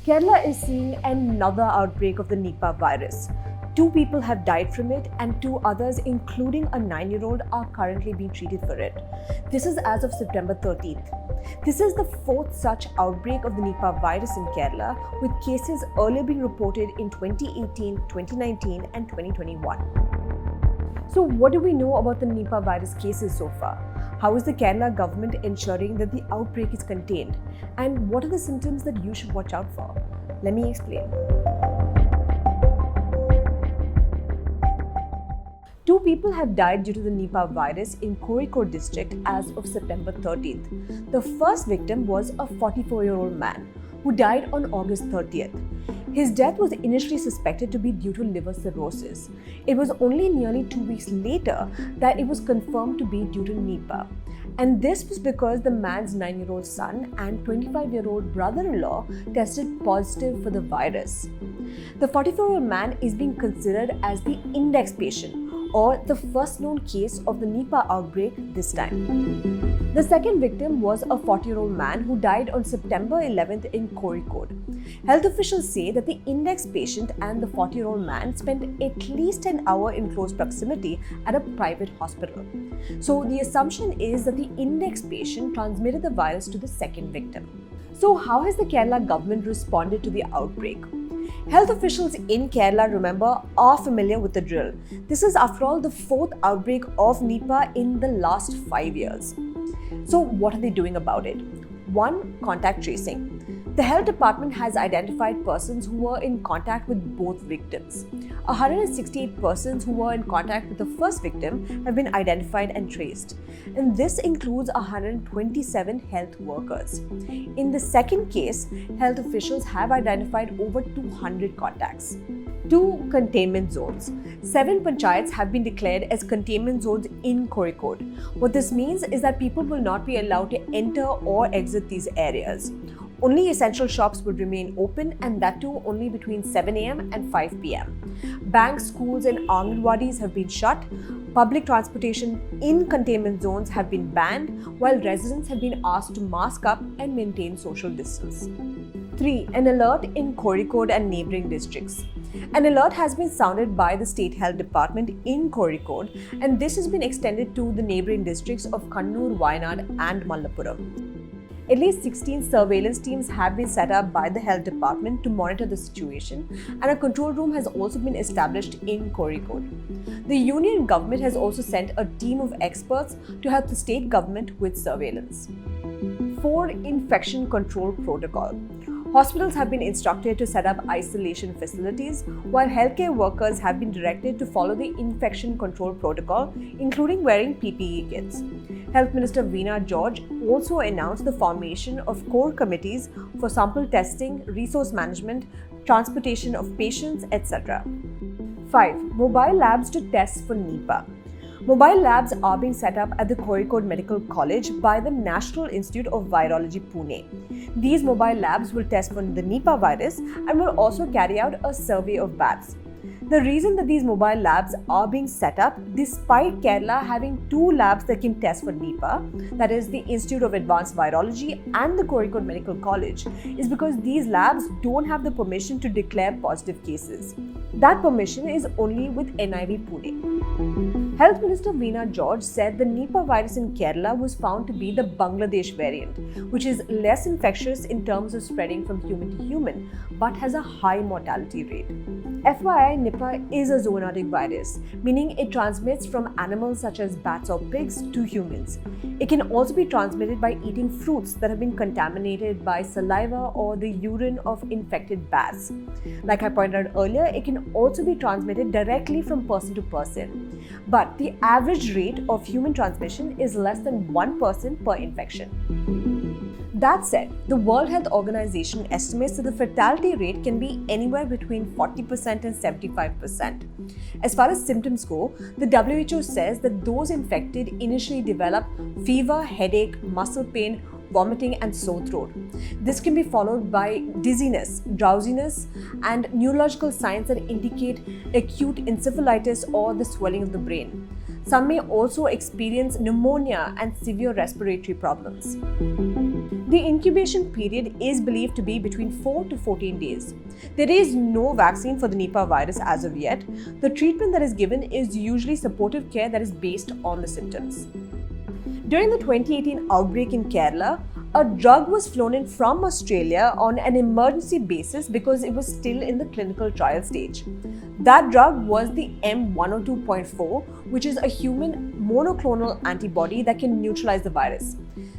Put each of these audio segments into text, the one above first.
Kerala is seeing another outbreak of the Nipah virus. 2 people have died from it and 2 others, including a 9-year-old, are currently being treated for it. This is as of September 13th. This is the 4th such outbreak of the Nipah virus in Kerala, with cases earlier being reported in 2018, 2019 and 2021. So what do we know about the Nipah virus cases so far? How is the Kerala government ensuring that the outbreak is contained? And what are the symptoms that you should watch out for? Let me explain. 2 people have died due to the Nipah virus in Kozhikode district as of September 13th. The first victim was a 44-year-old man who died on August 30th. His death was initially suspected to be due to liver cirrhosis. It was only nearly 2 weeks later that it was confirmed to be due to Nipah. And this was because the man's 9-year-old son and 25-year-old brother-in-law tested positive for the virus. The 44-year-old man is being considered as the index patient, or the first known case of the Nipah outbreak this time. The second victim was a 40-year-old man who died on September 11th in Kozhikode. Health officials say that the index patient and the 40-year-old man spent at least an hour in close proximity at a private hospital. So the assumption is that the index patient transmitted the virus to the second victim. So how has the Kerala government responded to the outbreak? Health officials in Kerala, remember, are familiar with the drill. This is, after all, the 4th outbreak of Nipah in the last 5 years. So what are they doing about it? 1. Contact tracing. The health department has identified persons who were in contact with both victims. 168 persons who were in contact with the first victim have been identified and traced. And this includes 127 health workers. In the second case, health officials have identified over 200 contacts. 2. Containment zones. 7 panchayats have been declared as containment zones in Kozhikode. What this means is that people will not be allowed to enter or exit these areas. Only essential shops would remain open, and that too only between 7 a.m. and 5 p.m. Banks, schools and Anganwadis have been shut. Public transportation in containment zones have been banned, while residents have been asked to mask up and maintain social distance. 3. An alert in Kozhikode and neighbouring districts. An alert has been sounded by the State Health Department in Kozhikode, and this has been extended to the neighbouring districts of Kannur, Wayanad and Malappuram. At least 16 surveillance teams have been set up by the health department to monitor the situation, and a control room has also been established in Kozhikode. The union government has also sent a team of experts to help the state government with surveillance. 4. Infection control protocol. Hospitals have been instructed to set up isolation facilities, while healthcare workers have been directed to follow the infection control protocol, including wearing PPE kits. Health Minister Veena George also announced the formation of core committees for sample testing, resource management, transportation of patients, etc. 5. Mobile labs to test for Nipah. Mobile labs are being set up at the Kozhikode Medical College by the National Institute of Virology, Pune. These mobile labs will test for the Nipah virus and will also carry out a survey of bats. The reason that these mobile labs are being set up, despite Kerala having 2 labs that can test for Nipah, that is the Institute of Advanced Virology and the Kozhikode Medical College, is because these labs don't have the permission to declare positive cases. That permission is only with NIV Pune. Health Minister Veena George said the Nipah virus in Kerala was found to be the Bangladesh variant, which is less infectious in terms of spreading from human to human, but has a high mortality rate. FYI, Nipah is a zoonotic virus, meaning it transmits from animals such as bats or pigs to humans. It can also be transmitted by eating fruits that have been contaminated by saliva or the urine of infected bats. Like I pointed out earlier, it can also be transmitted directly from person to person. But the average rate of human transmission is less than 1 person per infection. That said, the World Health Organization estimates that the fatality rate can be anywhere between 40% and 75%. As far as symptoms go, the WHO says that those infected initially develop fever, headache, muscle pain, vomiting and sore throat. This can be followed by dizziness, drowsiness and neurological signs that indicate acute encephalitis or the swelling of the brain. Some may also experience pneumonia and severe respiratory problems. The incubation period is believed to be between 4 to 14 days. There is no vaccine for the Nipah virus as of yet. The treatment that is given is usually supportive care that is based on the symptoms. During the 2018 outbreak in Kerala, a drug was flown in from Australia on an emergency basis because it was still in the clinical trial stage. That drug was the M102.4, which is a human monoclonal antibody that can neutralize the virus.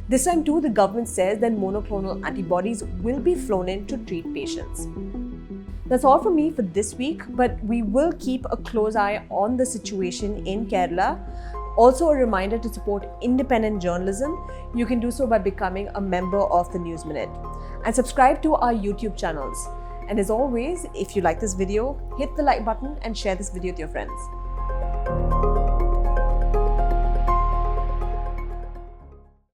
This time too, the government says that monoclonal antibodies will be flown in to treat patients. That's all from me for this week, but we will keep a close eye on the situation in Kerala. Also, a reminder to support independent journalism. You can do so by becoming a member of the News Minute and subscribe to our YouTube channels. And as always, if you like this video, hit the like button and share this video with your friends.